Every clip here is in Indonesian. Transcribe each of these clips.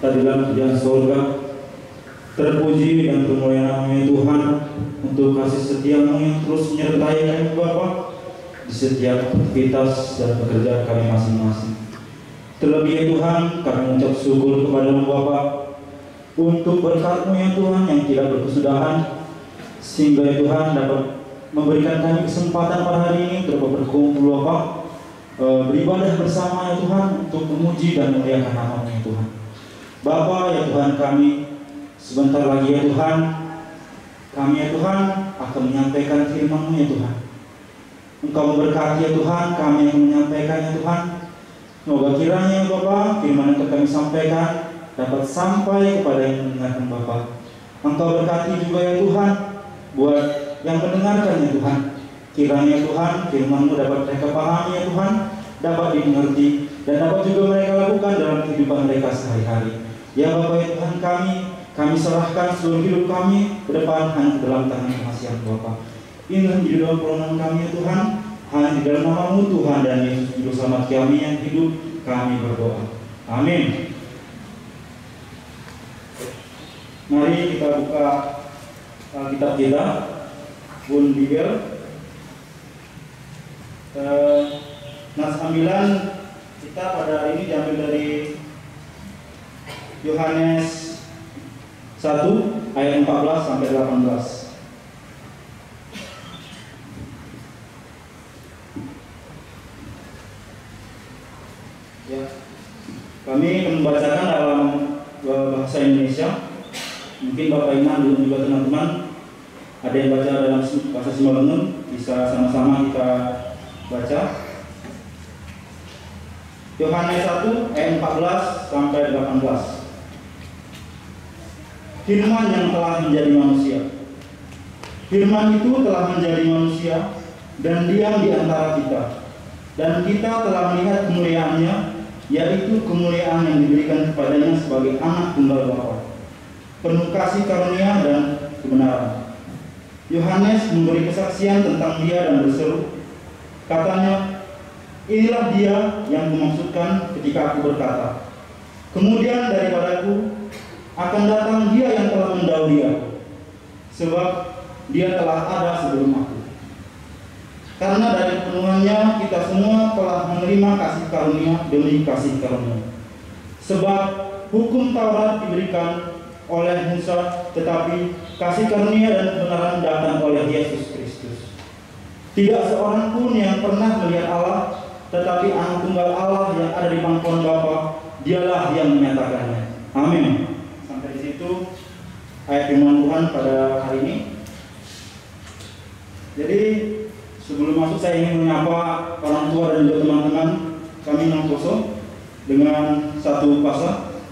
tadi dalam kerjaan surga. Terpuji dan termulia nama-Mu Tuhan untuk kasih setia-Mu yang terus menyertai kami Bapa di setiap aktivitas dan pekerjaan kami masing-masing. Terlebih ya Tuhan, kami mengucap syukur kepada-Mu Bapa untuk berkat-Mu ya Tuhan yang tidak berkesudahan, sehingga ya Tuhan dapat memberikan kami kesempatan pada hari ini untuk berkumpul Bapa, beribadah bersama ya Tuhan untuk memuji dan memuliakan nama-Mu ya Tuhan. Bapa ya Tuhan kami, sebentar lagi ya Tuhan, kami ya Tuhan akan menyampaikan firman-Mu ya Tuhan. Engkau memberkati ya Tuhan, kami yang menyampaikan ya Tuhan. Semoga kiranya Bapa, firman yang kami sampaikan dapat sampai kepada yang mendengarkan Bapa. Engkau berkati juga ya Tuhan buat yang mendengarkan ya Tuhan. Kiranya Tuhan firman-Mu dapat mereka pahami ya Tuhan, dapat dimengerti dan dapat juga mereka lakukan dalam kehidupan mereka sehari-hari. Ya Bapa ya Tuhan kami serahkan seluruh hidup kami ke depan hanya ke dalam tangan kasihan Bapa. Inilah di dalam permohonan kami ya Tuhan, hanya di dalam nama-Mu Tuhan dan Yesus Juru Selamat kami yang hidup, kami berdoa. Amin. Mari kita buka kitab kita, Bun Bibel. Nas ambilan kita pada hari ini diambil dari Yohanes 1 ayat 14 sampai 18. Ya, kami akan membacakan dalam bahasa Indonesia. Mungkin Bapak Iman dan juga teman-teman ada yang baca dalam bahasa Simbolungun, bisa sama-sama kita baca. Yohanes 1 ayat 14 sampai 18. Firman yang telah menjadi manusia. Firman itu telah menjadi manusia dan diam di antara kita. Dan kita telah melihat kemuliaannya, yaitu kemuliaan yang diberikan kepadanya sebagai anak tunggal Bapa, penuh kasih karunia dan kebenaran. Yohanes memberi kesaksian tentang dia dan berseru, katanya, inilah dia yang kumaksudkan ketika aku berkata, kemudian daripadaku akan datang dia yang telah mendahului aku, sebab dia telah ada sebelum aku. Karena dari penuhannya kita semua telah menerima kasih karunia demi kasih karunia. Sebab hukum Taurat diberikan oleh Musa, tetapi kasih karunia dan kebenaran datang oleh Yesus Kristus. Tidak seorang pun yang pernah melihat Allah, tetapi Anak Tunggal Allah yang ada di pangkuan Bapa, dialah yang menyatakannya. Amin. Sampai di situ ayat firman Tuhan pada hari ini. Jadi sebelum masuk saya ingin menyapa orang tua dan juga teman-teman kami Nangkoso dengan satu pasal.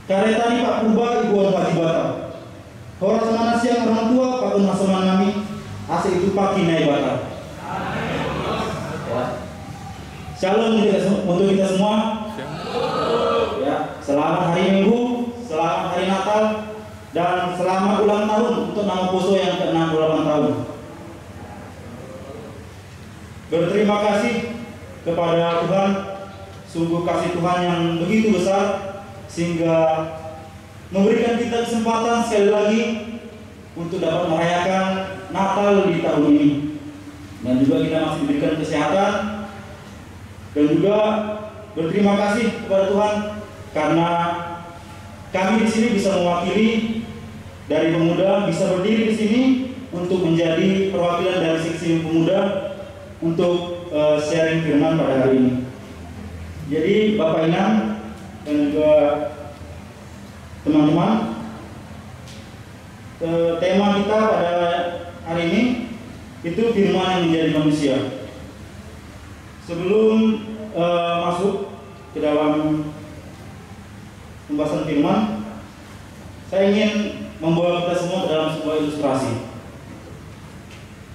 Karetani Pak Purba Ibu Haji Bata. Horas mana siang orang tua Pak Unasaman kami asik itu Pak Kinai Bata. Ya. Shalom untuk kita semua. Ya, selamat hari Minggu, selamat hari Natal dan selamat ulang tahun untuk Nangkoso yang ke-68 tahun. Berterima kasih kepada Tuhan, sungguh kasih Tuhan yang begitu besar sehingga memberikan kita kesempatan sekali lagi untuk dapat merayakan Natal di tahun ini. Dan juga kita masih diberikan kesehatan dan juga berterima kasih kepada Tuhan karena kami di sini bisa mewakili dari pemuda, bisa berdiri di sini untuk menjadi perwakilan dari seksi pemuda untuk sharing firman pada hari ini. Jadi Bapak Inam dan juga teman-teman, tema kita pada hari ini itu firman yang menjadi manusia. Sebelum masuk ke dalam pembahasan firman, saya ingin membawa kita semua ke dalam sebuah ilustrasi.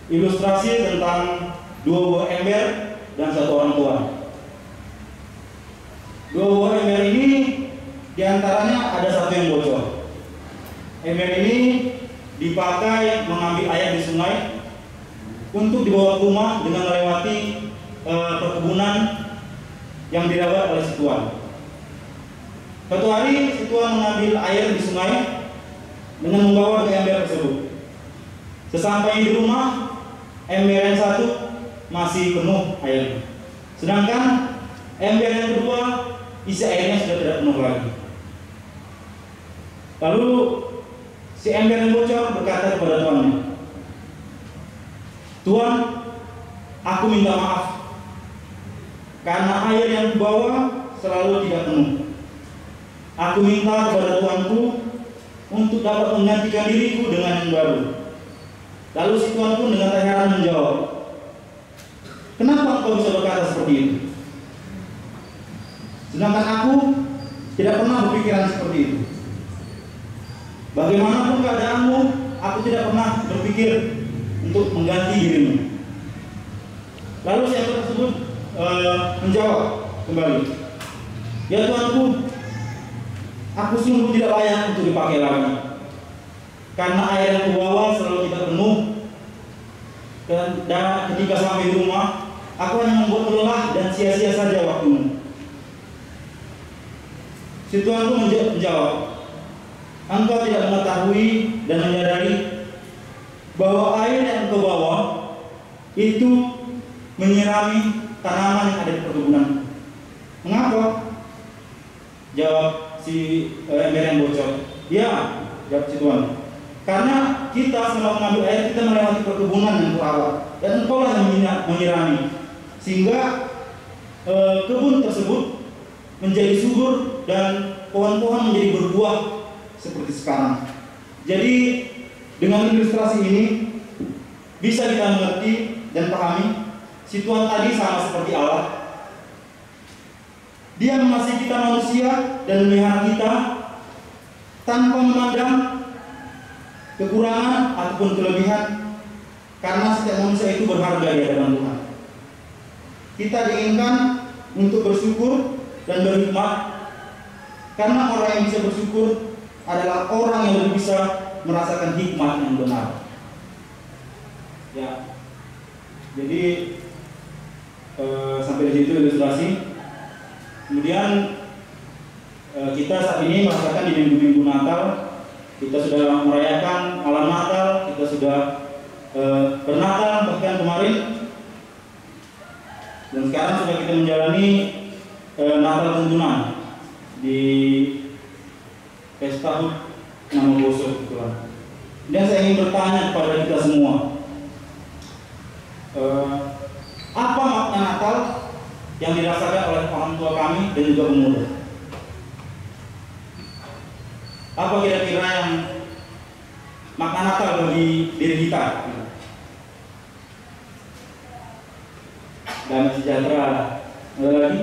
Ilustrasi tentang dua buah ember dan satu orang tua. Dua buah ember ini diantaranya ada satu yang bocor. Ember ini dipakai mengambil air di sungai untuk dibawa ke rumah dengan melewati perkebunan yang dirawat oleh si tuan. Suatu hari si Tuhan mengambil air di sungai dengan membawa ke ember tersebut. Sesampainya di rumah, ember yang satu masih penuh air, sedangkan ember yang kedua isi airnya sudah tidak penuh lagi. Lalu si ember yang bocor berkata kepada tuannya, "Tuan, aku minta maaf karena air yang kubawa selalu tidak penuh. Aku minta kepada tuanku untuk dapat menggantikan diriku dengan yang baru." Lalu si tuan pun dengan heran menjawab, "Kenapa engkau bisa berkata seperti itu? Sedangkan aku tidak pernah berpikiran seperti itu. Bagaimanapun keadaanmu, aku tidak pernah berpikir untuk mengganti dirimu." Lalu si ember tersebut menjawab kembali, "Ya tuanku, aku sungguh tidak layak untuk dipakai lagi. Karena air yang kubawa selalu tidak penuh, dan ketika sampai di rumah, aku hanya membuat lelah dan sia-sia saja waktumu." Si tuan pun menjawab, "Engkau tidak mengetahui dan menyadari bahwa air yang engkau bawa itu menyirami tanaman yang ada di perkebunan." "Mengapa?" jawab si ember yang bocor. "Ya," jawab si tuan, "karena kita selama mengambil air, kita melewati perkebunan yang kurawat, dan engkau lah yang menyirami, sehingga kebun tersebut menjadi subur dan pohon-pohon menjadi berbuah seperti sekarang." Jadi dengan ilustrasi ini bisa kita mengerti dan pahami, si Tuhan tadi sama seperti Allah. Dia mengasihi kita manusia dan memelihara kita tanpa memandang kekurangan ataupun kelebihan, karena setiap manusia itu berharga di hadapan Tuhan. Kita diinginkan untuk bersyukur dan berhikmat, karena orang yang bisa bersyukur adalah orang yang lebih bisa merasakan hikmat yang benar. Ya, jadi sampai di situ ilustrasi. Kemudian kita saat ini merasakan di minggu-minggu Natal, kita sudah merayakan malam Natal, kita sudah bernatal bahkan kemarin, dan sekarang sudah kita menjalani Natal tuntunan di pesta HUT nama Boso kebetulan. Dan saya ingin bertanya kepada kita semua, apa makna Natal yang dirasakan oleh orang tua kami dan juga pemuda? Apa kira-kira yang makna Natal bagi diri kita? Damai sejahtera. Ada lagi?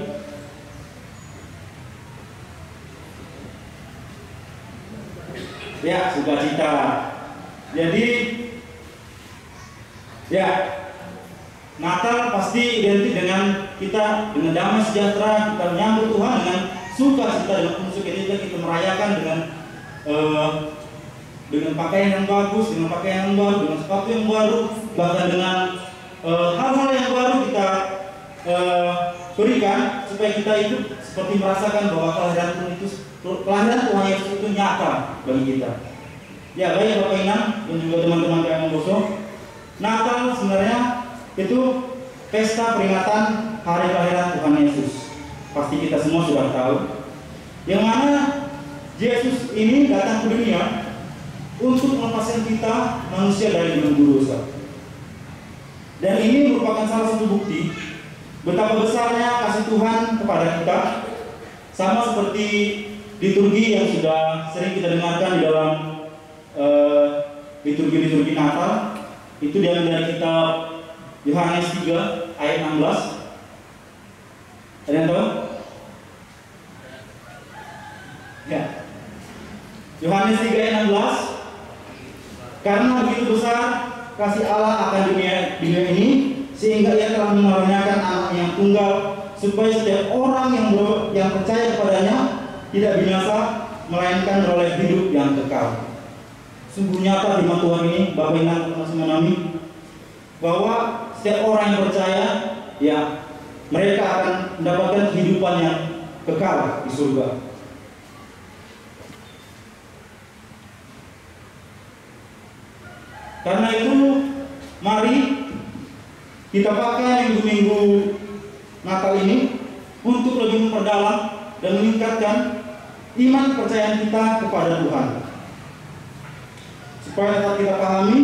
Ya, sukacita. Jadi, ya, Natal pasti identik dengan kita dengan damai sejahtera, kita menyambut Tuhan dengan sukacita, dengan penuh sukacita kita merayakan dengan pakaian yang bagus, dengan pakaian yang baru, dengan sepatu yang baru, bahkan dengan hal-hal yang baru kita berikan supaya kita itu seperti merasakan bahwa kelahiran Tuhan Yesus itu nyata bagi kita. Ya, baik Bapak Inang dan juga teman-teman KM Boso, Natal sebenarnya itu pesta peringatan hari kelahiran Tuhan Yesus. Pasti kita semua sudah tahu, yang mana Yesus ini datang ke dunia untuk melepaskan kita manusia dari belenggu dosa. Dan ini merupakan salah satu bukti betapa besarnya kasih Tuhan kepada kita, sama seperti liturgi yang sudah sering kita dengarkan di dalam liturgi Natal. Itu diambil dari kitab Yohanes 3 ayat 16. Ada yang tahu? Ya. Yohanes 3 ayat 16. Karena begitu besar kasih Allah akan dunia ini, sehingga Ia telah mengaruniakan Anak-Nya yang tunggal, supaya setiap orang yang percaya kepadanya tidak binasa, melainkan beroleh hidup yang kekal. Sungguh nyata firman Tuhan ini, Bapak Inang teman-teman kami, bahwa setiap orang yang percaya, ya mereka akan mendapatkan kehidupan yang kekal di surga. Karena itu mari kita pakai minggu-minggu Natal ini untuk lebih memperdalam dan meningkatkan iman kepercayaan kita kepada Tuhan. Supaya dapat kita pahami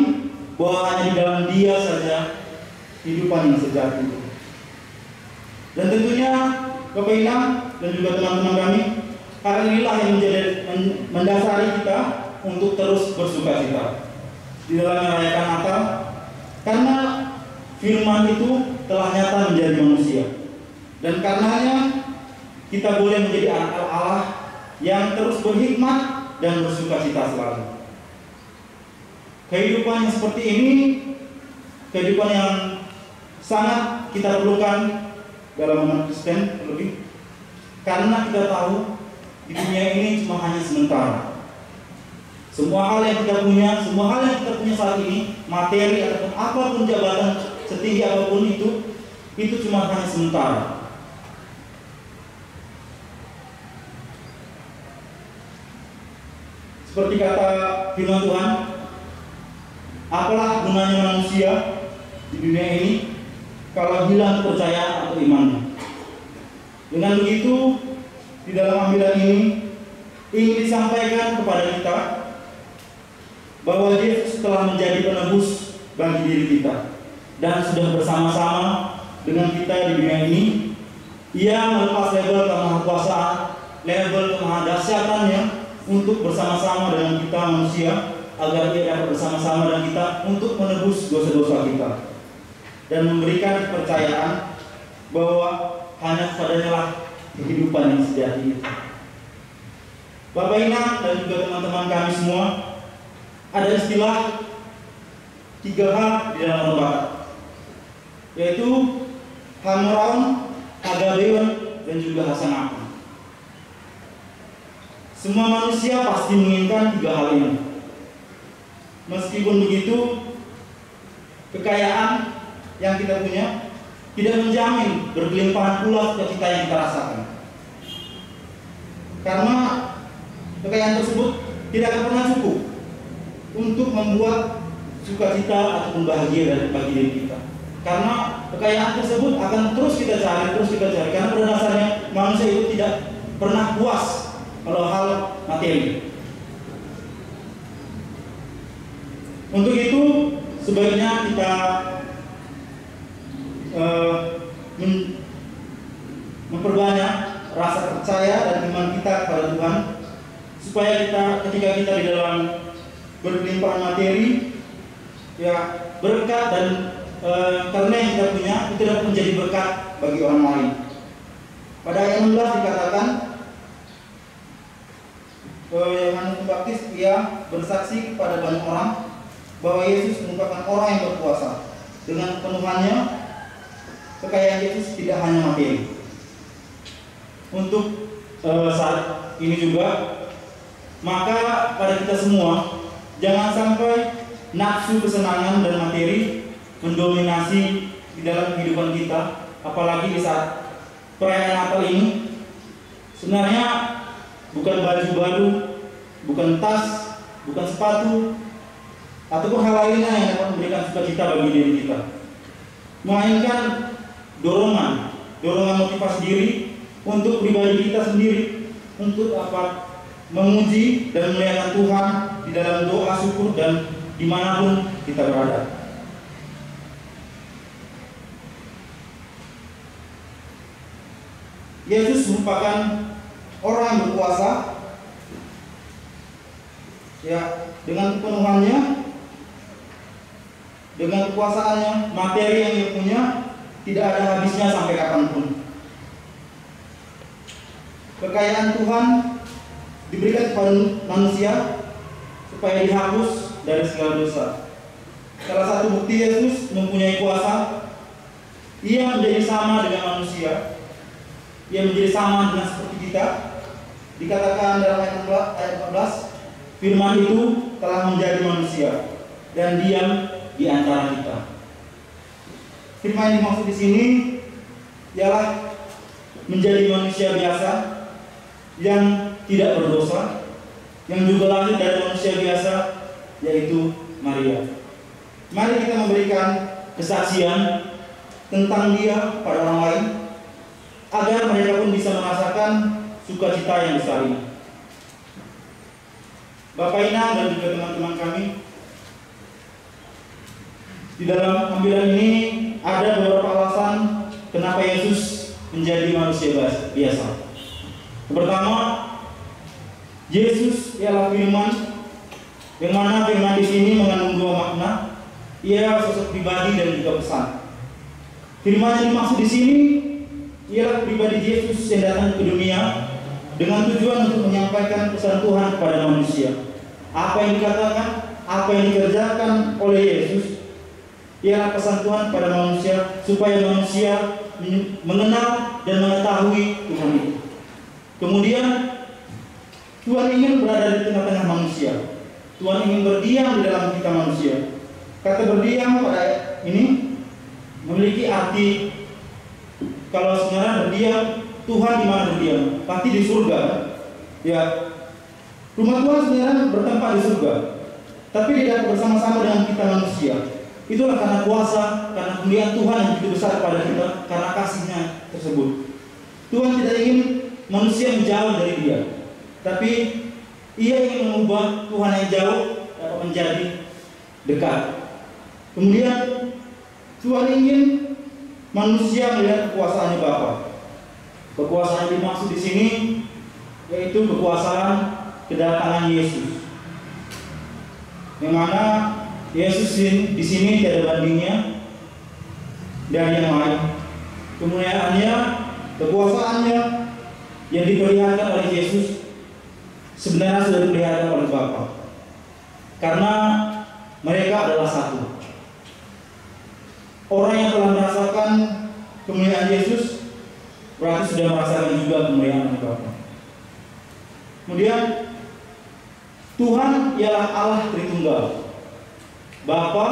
bahwa hanya di dalam Dia saja kehidupan yang sejati. Dan tentunya Bapak Inang dan juga teman-teman kami, hal inilah yang mendasari kita untuk terus bersukacita di dalam merayakan Natal, karena firman itu telah nyata menjadi manusia, dan karenanya kita boleh menjadi anak Allah yang terus berhikmat dan bersukacita selalu. Kehidupan yang seperti ini, kehidupan yang sangat kita perlukan dalam umat Kristen terlebih, karena kita tahu di dunia ini cuma hanya sementara. Semua hal yang kita punya, semua hal yang kita punya saat ini, materi ataupun apapun jabatan setinggi apapun itu cuma hanya sementara. Seperti kata firman Tuhan, apalah gunanya manusia di dunia ini kalau hilang kepercayaan atau imannya. Dengan begitu, di dalam ambilan ini ingin disampaikan kepada kita bahwa Yesus telah menjadi penebus bagi diri kita dan sudah bersama-sama dengan kita di dunia ini. Ia melepas label kemahakuasaan, label kemahadahsyatannya untuk bersama-sama dengan kita manusia, agar Ia dapat bersama-sama dengan kita untuk menebus dosa-dosa kita dan memberikan kepercayaan bahwa hanya kepadanya lah kehidupan yang sejati itu. Bapak Inang dan juga teman-teman kami semua, ada istilah 3H di dalam Orang Batak, yaitu Hamoraun, Hagabeon, dan juga Hasanah. Semua manusia pasti menginginkan 3 hal ini. Meskipun begitu, kekayaan yang kita punya tidak menjamin berkelimpahan pula sukacita yang kita rasakan. Karena kekayaan tersebut tidak akan pernah cukup untuk membuat sukacita ataupun bahagia bagi diri kita. Karena kekayaan tersebut akan terus kita cari. Karena pada dasarnya manusia itu tidak pernah puas kalau hal materi. Untuk itu sebaiknya kita memperbanyak rasa percaya dan iman kita kepada Tuhan, supaya kita ketika kita di dalam berkelimpahan materi, ya berkat dan karena yang kita punya itu dapat menjadi berkat bagi orang lain. Pada ayat 16 dikatakan, Yohanes Pembaptis ia bersaksi kepada banyak orang bahwa Yesus merupakan orang yang berkuasa. Dengan penuhannya, kekayaan Yesus tidak hanya materi. Untuk saat ini juga, maka pada kita semua jangan sampai nafsu kesenangan dan materi mendominasi di dalam kehidupan kita, apalagi di saat perayaan Natal ini. Sebenarnya bukan baju baru, bukan tas, bukan sepatu, ataupun hal lainnya yang dapat memberikan sukacita bagi diri kita, melainkan dorongan motivasi diri untuk pribadi kita sendiri, untuk dapat memuji dan memuliakan Tuhan di dalam doa syukur dan dimanapun kita berada. Yesus merupakan orang yang berkuasa, ya, dengan kepenuhannya, dengan kekuasaannya, materi yang dia punya tidak ada habisnya sampai kapanpun. Kekayaan Tuhan diberikan kepada manusia supaya dihapus dari segala dosa. Salah satu bukti Yesus mempunyai kuasa, Ia menjadi sama dengan manusia, Ia menjadi sama dengan seperti kita. Dikatakan dalam ayat 14, firman itu telah menjadi manusia dan diam di antara kita. Firman yang dimaksud di sini ialah menjadi manusia biasa yang tidak berdosa, yang juga lahir dari manusia biasa, yaitu Maria. Mari kita memberikan kesaksian tentang Dia pada orang lain, agar mereka pun bisa merasakan sukacita yang besar ini. Bapak Inang dan juga teman-teman kami, di dalam ambilan ini ada beberapa alasan kenapa Yesus menjadi manusia biasa. Yang pertama, Yesus ialah firman, yang mana firman di sini mengandung dua makna. Ia sosok pribadi dan juga pesan. Firman yang dimaksud di sini ialah pribadi Yesus yang datang ke dunia dengan tujuan untuk menyampaikan pesan Tuhan kepada manusia. Apa yang dikatakan, apa yang dikerjakan oleh Yesus ialah pesan Tuhan kepada manusia, supaya manusia mengenal dan mengetahui Tuhan itu. Kemudian Tuhan ingin berada di tengah-tengah manusia. Tuhan ingin berdiam di dalam kita manusia. Kata berdiam pada ini memiliki arti, kalau sebenarnya berdiam, Tuhan di mana berdiam? Pasti di surga. Ya, rumah Tuhan sebenarnya bertempat di surga, tapi tidak bersama-sama dengan kita manusia. Itulah karena kuasa, karena kemuliaan Tuhan yang begitu besar kepada kita, karena kasih-Nya tersebut. Tuhan tidak ingin manusia menjauh dari Dia, tapi Ia ingin mengubah Tuhan yang jauh dapat menjadi dekat. Kemudian Tuhan ingin manusia melihat kekuasaan Bapa. Kekuasaan yang dimaksud di sini yaitu kekuasaan kedatangan Yesus, yang mana Yesus di sini tidak ada bandingnya dari yang lain. Kemuliaannya, kekuasaannya yang diperlihatkan oleh Yesus sebenarnya sudah diperlihatkan oleh Bapa, karena mereka adalah satu. Orang yang telah merasakan kemuliaan Yesus berarti sudah merasakan juga kemuliaan Bapa. Kemudian Tuhan ialah Allah Tritunggal, Bapa,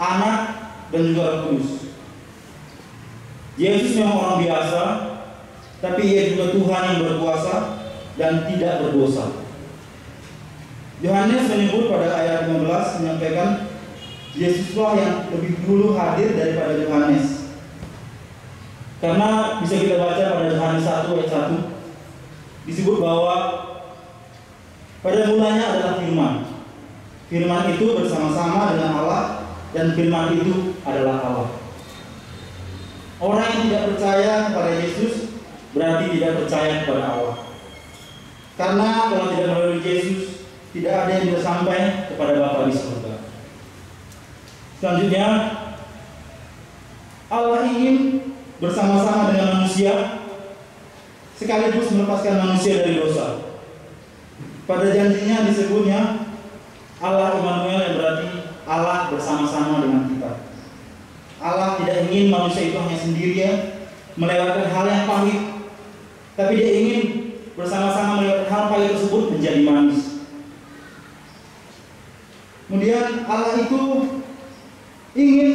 Anak, dan juga Roh Kudus. Yesus memang orang biasa, tapi Ia juga Tuhan yang berkuasa dan tidak berdosa. Yohanes menyebut pada ayat 15 menyampaikan Yesuslah yang lebih dulu hadir daripada Yohanes. Karena bisa kita baca pada Yohanes 1 ayat 1 disebut bahwa pada mulanya adalah firman. Firman itu bersama-sama dengan Allah, dan firman itu adalah Allah. Orang yang tidak percaya kepada Yesus berarti tidak percaya kepada Allah. Karena kalau tidak melalui Yesus, tidak ada yang bisa sampai kepada Bapa di surga. Selanjutnya, Allah ingin bersama-sama dengan manusia sekaligus melepaskan manusia dari dosa. Pada janjinya disebutnya Allah Immanuel, yang berarti Allah bersama-sama dengan kita. Allah tidak ingin manusia itu hanya sendirian melewatkan hal yang pahit, tapi Dia ingin bersama-sama melewatkan hal pahit tersebut menjadi manis. Kemudian Allah itu ingin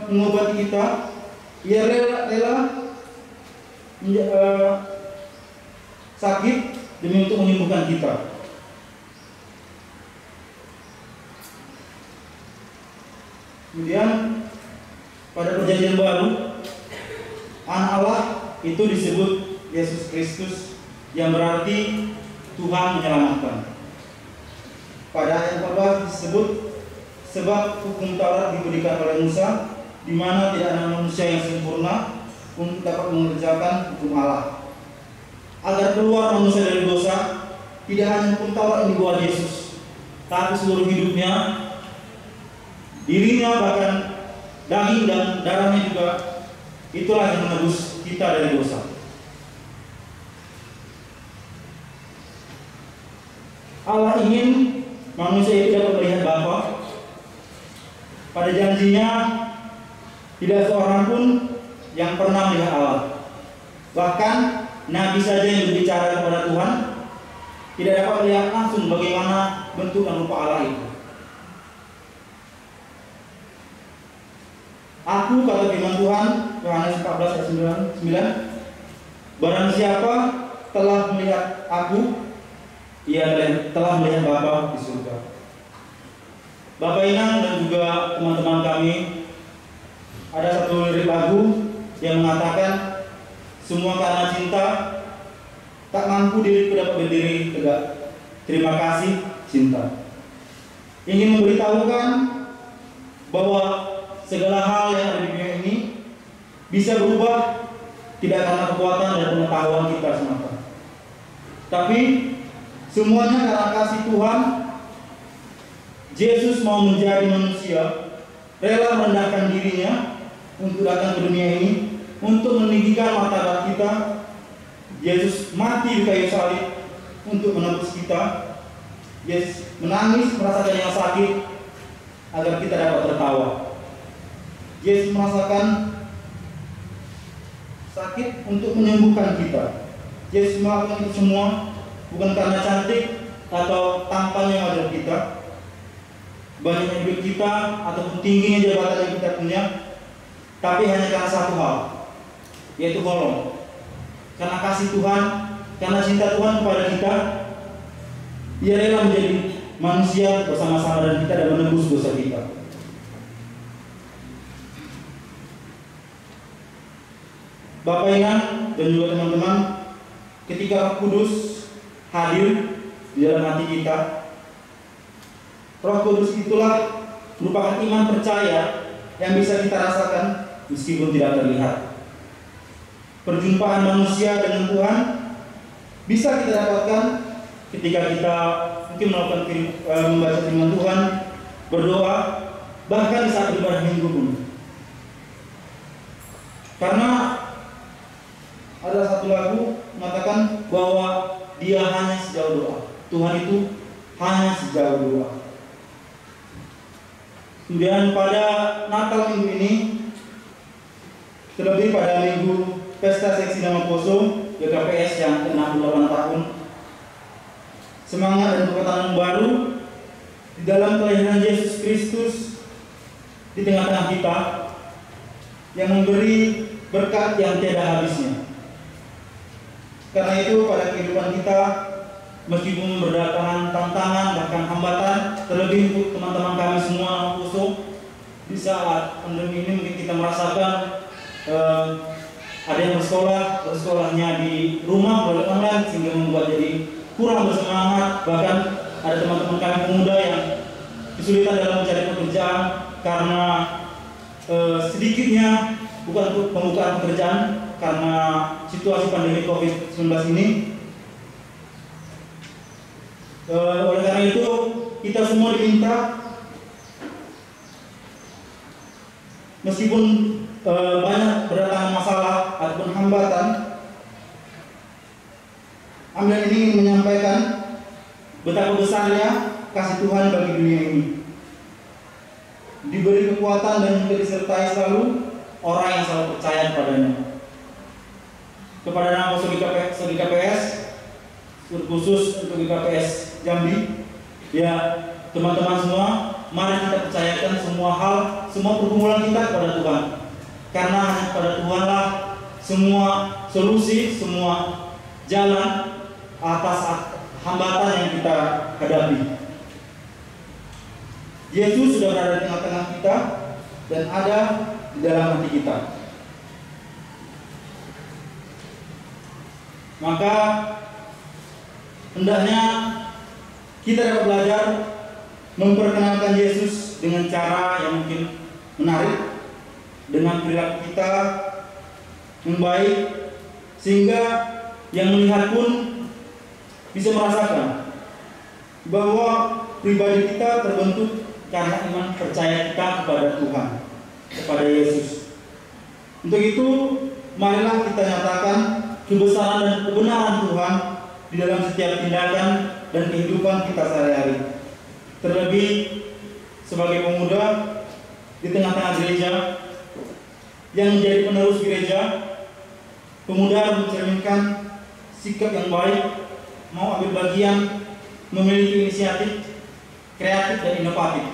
mengobati kita. Ia rela sakit demi untuk menyembuhkan kita. Kemudian pada perjanjian baru, Anak Allah itu disebut Yesus Kristus, yang berarti Tuhan menyelamatkan. Pada ayat 14 disebut, sebab hukum Taurat diberikan oleh Musa, di mana tidak ada manusia yang sempurna untuk dapat mengerjakan hukum Allah. Agar keluar manusia dari dosa, tidak hanya hukum Taurat yang dibuat Yesus, tapi seluruh hidupnya, dirinya, bahkan daging dan darahnya juga, itulah yang menebus kita dari dosa. Allah ingin manusia itu dapat melihat Bapa. Pada janjinya, tidak seorang pun yang pernah melihat Allah. Bahkan Nabi saja yang berbicara kepada Tuhan tidak dapat melihat langsung bagaimana bentuk dan rupa Allah itu. Aku, kata firman Tuhan, Yohanes 14 ayat 9, barang siapa telah melihat aku, ia telah melihat Bapa di surga. Bapak Inang dan juga teman-teman kami, ada satu lirik lagu yang mengatakan, semua karena cinta, tak mampu diriku dapat berdiri tegak. Terima kasih cinta. Ingin memberitahukan bahwa segala hal yang ada di dunia ini bisa berubah tidak karena kekuatan dan pengetahuan kita semata, tapi semuanya karena kasih Tuhan. Yesus mau menjadi manusia, rela merendahkan dirinya untuk datang ke dunia ini, untuk meninggikan martabat kita. Yesus mati di kayu salib untuk menebus kita. Yesus menangis merasakan yang sakit agar kita dapat tertawa. Yesus merasakan sakit untuk menyembuhkan kita. Yesus melakukan itu semua bukan karena cantik atau tampan yang ada kita, banyaknya duit kita, ataupun tingginya jabatan yang kita punya, tapi hanya karena satu hal, yaitu holong. Karena kasih Tuhan, karena cinta Tuhan kepada kita, Ia rela menjadi manusia bersama-sama dengan kita dan menebus dosa kita. Bapak Inang dan juga teman-teman, ketika Roh Kudus hadir di dalam hati kita, Roh Kudus itulah merupakan iman percaya yang bisa kita rasakan meskipun tidak terlihat. Perjumpaan manusia dengan Tuhan bisa kita dapatkan ketika kita mungkin melakukan membaca firman Tuhan, berdoa, bahkan di saat ibadah minggu pun. Karena ada satu lagu mengatakan bahwa Dia hanya sejauh doa. Tuhan itu hanya sejauh doa. Kemudian pada Natal minggu ini, terlebih pada minggu Pesta Seksi Nama Poso GKPS yang ke-68 tahun, semangat dan kekuatan baru di dalam kelahiran Yesus Kristus di tengah-tengah kita, yang memberi berkat yang tiada habisnya. Karena itu pada kehidupan kita, meskipun berdatangan tantangan bahkan hambatan, terlebih untuk teman-teman kami semua Nama Poso, di saat pandemi ini mungkin kita merasakan ada yang bersekolahnya di rumah melalui online, sehingga membuat jadi kurang bersemangat. Bahkan ada teman-teman kami pemuda yang kesulitan dalam mencari pekerjaan karena sedikitnya bukan pembukaan pekerjaan karena situasi pandemi COVID-19 ini. Oleh karena itu kita semua diminta, meskipun banyak berdatangan masalah ataupun hambatan, ambil ini ingin menyampaikan betapa besarnya kasih Tuhan bagi dunia ini. Diberi kekuatan dan juga disertai selalu orang yang selalu percaya kepadanya. Kepada Nama Poso GKPS, khusus untuk GKPS Jambi, ya teman-teman semua, mari kita percayakan semua hal, semua pergumulan kita kepada Tuhan. Karena hanya kepada Tuhanlah semua solusi, semua jalan atas hambatan yang kita hadapi. Yesus sudah berada di tengah-tengah kita dan ada di dalam hati kita. Maka hendaknya kita dapat belajar memperkenalkan Yesus dengan cara yang mungkin menarik, dengan perilaku kita yang baik, sehingga yang melihat pun bisa merasakan bahwa pribadi kita terbentuk karena iman percaya kita kepada Tuhan, kepada Yesus. Untuk itu, marilah kita nyatakan kebesaran dan kebenaran Tuhan di dalam setiap tindakan dan kehidupan kita sehari-hari. Terlebih sebagai pemuda di tengah-tengah gereja yang menjadi penerus gereja, pemuda mencerminkan sikap yang baik, mau ambil bagian, memiliki inisiatif, kreatif dan inovatif,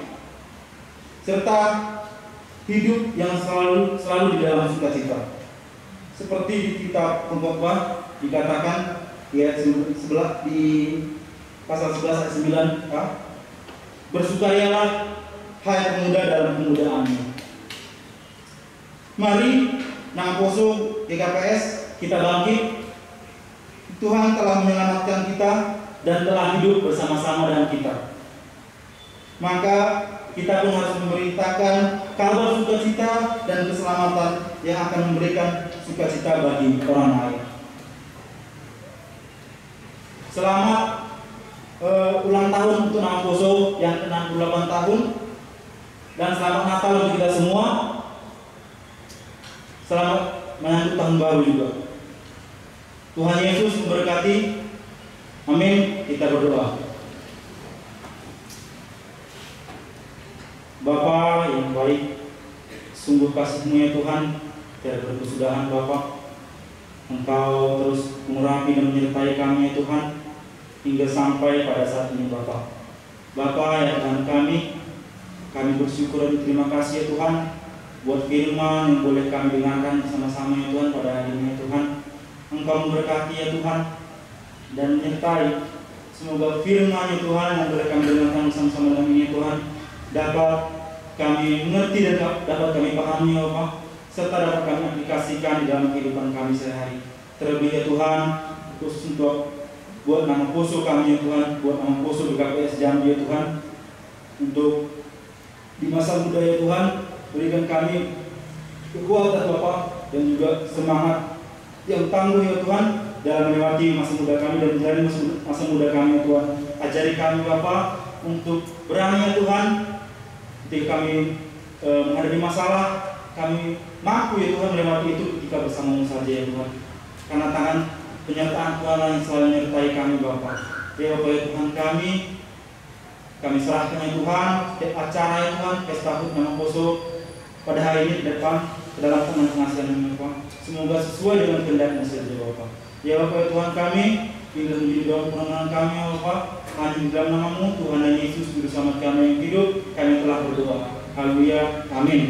serta hidup yang selalu di dalam sukacita. Seperti di kitab Pengkhotbah dikatakan di ayat 11 di pasal 11 ayat 9, bersukarialah hai pemuda dalam kemudaanmu. Mari nang poso GKPS kita bangkit. Tuhan telah menyelamatkan kita dan telah hidup bersama-sama dengan kita. Maka kita pun harus memberitakan kabar sukacita dan keselamatan yang akan memberikan sukacita bagi orang lain. Selamat ulang tahun untuk Nang Poso yang ke-68 tahun, dan selamat Natal untuk kita semua. Selamat menyambut tahun baru juga. Tuhan Yesus memberkati. Amin. Kita berdoa. Bapa yang baik, sungguh kasih-Mu ya Tuhan, tiada berkesudahan Bapa. Engkau terus mengurapi dan menyertai kami ya Tuhan, hingga sampai pada saat ini Bapa. Bapa ya Tuhan kami bersyukur dan terima kasih ya Tuhan buat firman yang boleh kami dengarkan bersama-sama ya Tuhan pada hari ini ya Tuhan. Engkau memberkati ya Tuhan dan menyertai. Semoga firman ya Tuhan yang boleh kami dengarkan bersama-sama dengan ini ya Tuhan dapat kami mengerti dan dapat kami pahami ya Bapak, serta dapat kami aplikasikan di dalam kehidupan kami sehari. Terlebih ya Tuhan, khusus untuk buat nama Poso kami ya Tuhan, buat nama Poso GKPS Jambi ya Tuhan, untuk di masa muda ya Tuhan, berikan kami kekuatan Bapak dan juga semangat yang tangguh ya Tuhan dalam melewati masa muda kami dan menjalani masa muda kami ya Tuhan. Ajari kami Bapak untuk berani ya Tuhan ketika kami menghadapi masalah, kami mampu ya Tuhan melewati itu ketika bersama-Mu saja ya Tuhan. Karena tangan penyertaan Tuhan yang selalu menyertai kami Bapak. Ya Bapak ya Tuhan kami serahkan ya Tuhan setiap acara ya Tuhan, pesta HUT Nang Poso pada hari ini ke depan ke dalam tangan pengasihan-Mu Bapak. Semoga sesuai dengan kehendak-Mu saja Bapak. Ya Bapak ya Tuhan bila menjadi dalam permohonan kami ya Bapak, hanya di dalam nama-Mu Tuhan dan Yesus Juru Selamat kami yang hidup, kami telah berdoa. Haleluya. Amin.